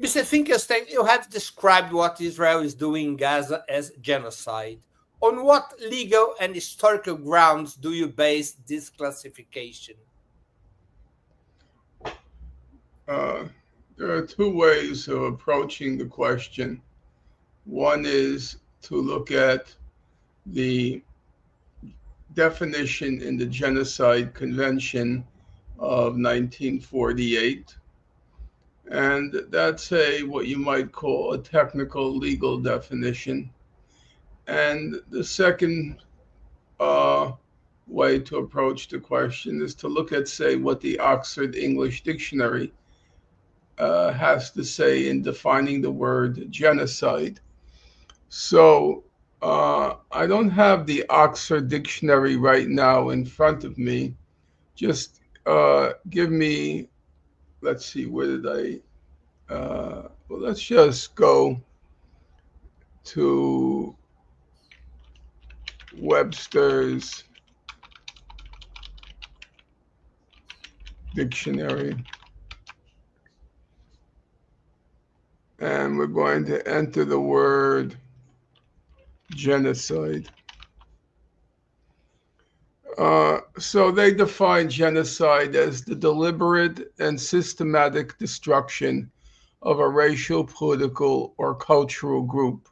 Mr. Finkelstein, you have described what Israel is doing in Gaza as genocide. On what legal and historical grounds do you base this classification? Uh, there are two ways of approaching the question. One is to look at the definition in the Genocide Convention of 1948, and that's what you might call a technical legal definition. And the second uh, way to approach the question is to look at, say, what the Oxford English Dictionary has to say in defining the word genocide. So I don't have the Oxford Dictionary right now in front of me. Just give me, let's see, where did well, let's just go to Webster's Dictionary. And we're going to enter the word genocide. So they define genocide as the deliberate and systematic destruction of a racial, political, or cultural group.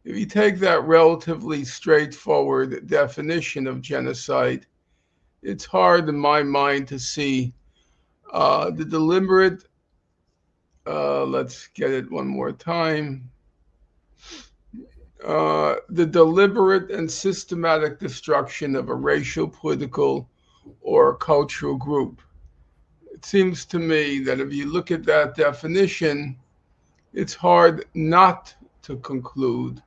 If you take that relatively straightforward definition of genocide, it's hard in my mind to see the deliberate, let's get it one more time, the deliberate and systematic destruction of a racial, political, or cultural group. It seems to me that if you look at that definition, it's hard not to conclude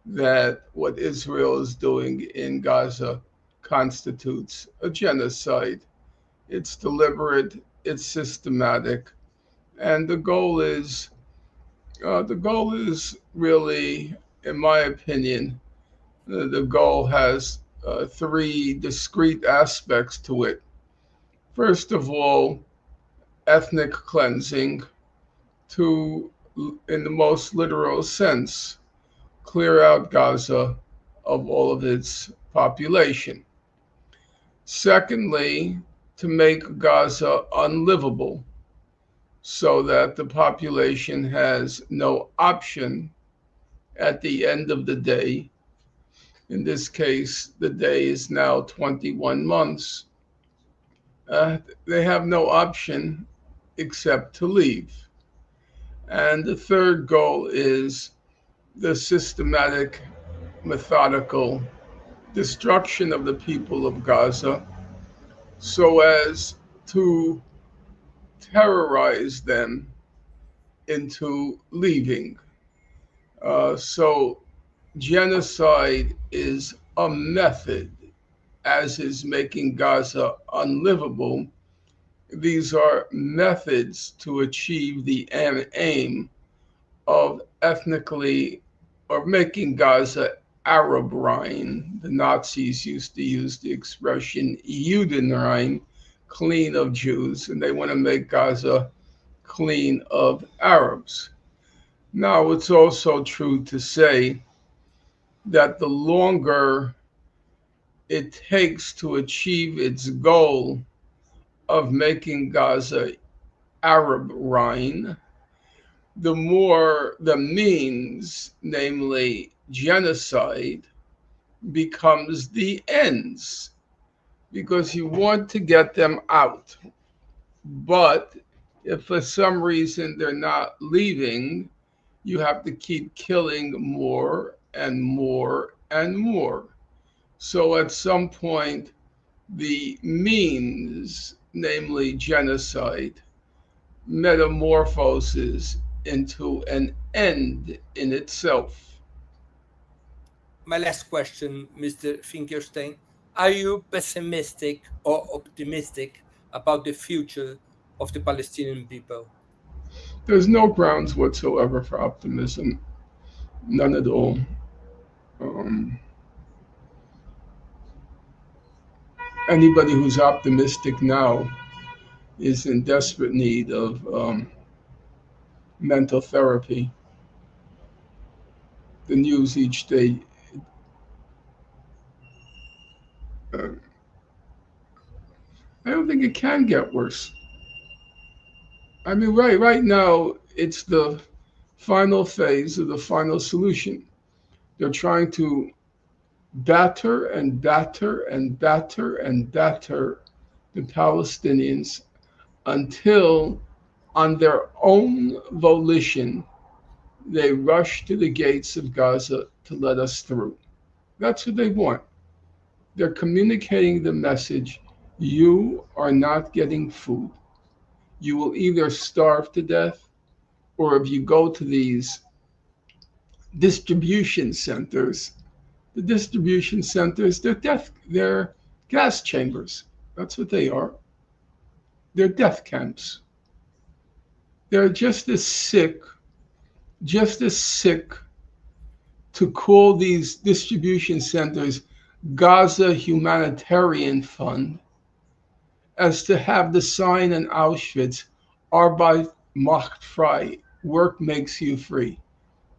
that what Israel is doing in Gaza constitutes a genocide. It's deliberate, it's systematic, and the goal is really, in my opinion, the goal has three discrete aspects to it. First of all, ethnic cleansing to, in the most literal sense, clear out Gaza of all of its population. Secondly, to make Gaza unlivable so that the population has no option at the end of the day. In this case, the day is now 21 months. They have no option except to leave. And the third goal is the systematic, methodical destruction of the people of Gaza so as to terrorize them into leaving. So, genocide is a method, as is making Gaza unlivable. These are methods to achieve the aim of ethnically or making Gaza Arab-Rhine. The Nazis used to use the expression Judenrein, clean of Jews, and they want to make Gaza clean of Arabs. Now, it's also true to say that the longer it takes to achieve its goal of making Gaza Arab Rhine, the more the means, namely genocide, becomes the ends because you want to get them out. But if for some reason they're not leaving, you have to keep killing more and more and more. So at some point, the means, namely genocide, metamorphoses into an end in itself. My last question, Mr. Finkelstein. Are you pessimistic or optimistic about the future of the Palestinian people? There's no grounds whatsoever for optimism, none at all. Um, Anybody who's optimistic now is in desperate need of mental therapy. The news each day. Uh, I don't think it can get worse. I mean, right now, it's the final phase of the final solution. They're trying to batter and batter and batter and batter the Palestinians until, on their own volition, they rush to the gates of Gaza to let us through. That's what they want. They're communicating the message: you are not getting food. You will either starve to death, or if you go to these distribution centers, the distribution centers, they're gas chambers. That's what they are. They're death camps. They're just as sick to call these distribution centers Gaza Humanitarian Fund as to have the sign in Auschwitz, Arbeit macht frei, work makes you free.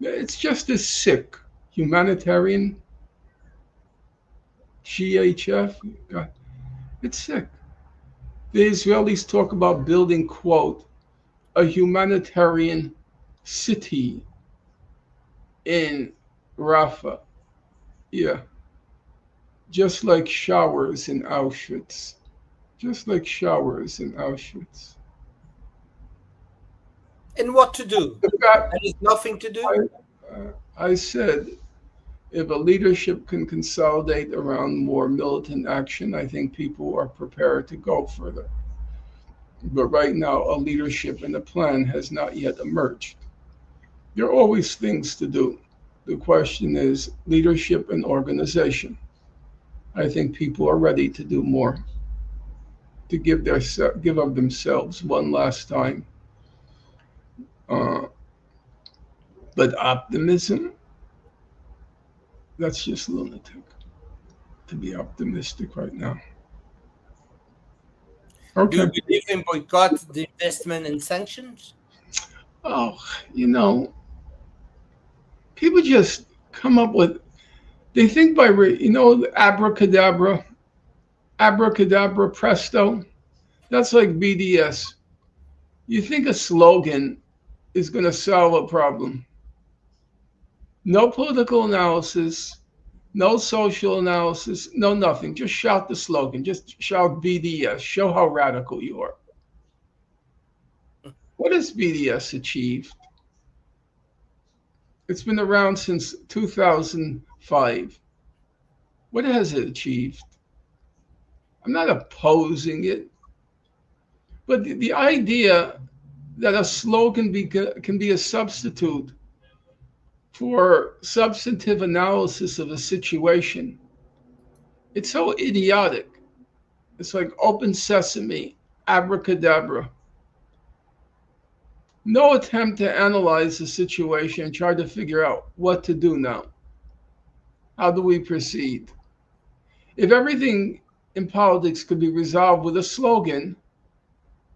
It's just as sick. Humanitarian, GHF, it's sick. The Israelis talk about building, quote, a humanitarian city in Rafah. Yeah, just like showers in Auschwitz. Just like showers in Auschwitz. And what to do? The fact, There is nothing to do. I said, if a leadership can consolidate around more militant action, I think people are prepared to go further. But right now, a leadership and a plan has not yet emerged. There are always things to do. The question is leadership and organization. I think people are ready to do more, to give of themselves one last time. But optimism, that's just lunatic to be optimistic right now. Do Okay. you believe in boycott, the investment, and sanctions? Oh, people just come up with, they think by, abracadabra, presto. That's like BDS. You think a slogan is going to solve a problem. No political analysis, no social analysis, no nothing. Just shout the slogan. Just shout BDS. Show how radical you are. What has BDS achieved? It's been around since 2005. What has it achieved? I'm not opposing it, but the idea that a slogan can be a substitute for substantive analysis of a situation, it's so idiotic. It's like open sesame, abracadabra. No attempt to analyze the situation and try to figure out what to do now. How do we proceed? If everything in politics could be resolved with a slogan,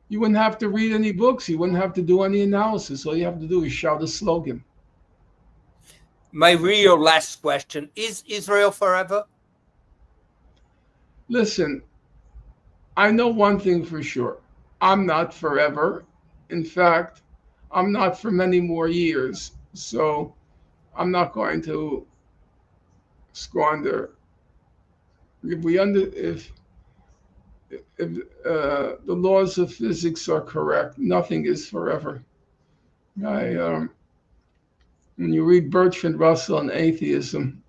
you wouldn't have to read any books. You wouldn't have to do any analysis. All you have to do is shout a slogan. My real last question: is Israel forever? Listen, I know one thing for sure. I'm not forever. In fact, I'm not for many more years. So I'm not going to squander. If the laws of physics are correct, nothing is forever. When you read Bertrand Russell on atheism,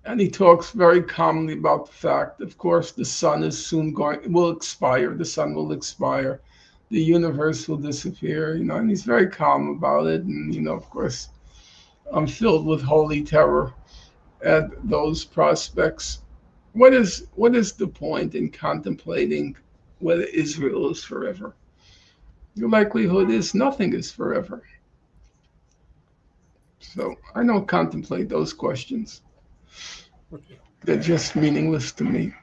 and he talks very calmly about the fact, of course, the sun is will expire. The sun will expire. The universe will disappear. And he's very calm about it. And of course, I'm filled with holy terror at those prospects. What is the point in contemplating whether Israel is forever? The likelihood is nothing is forever. So I don't contemplate those questions. They're just meaningless to me.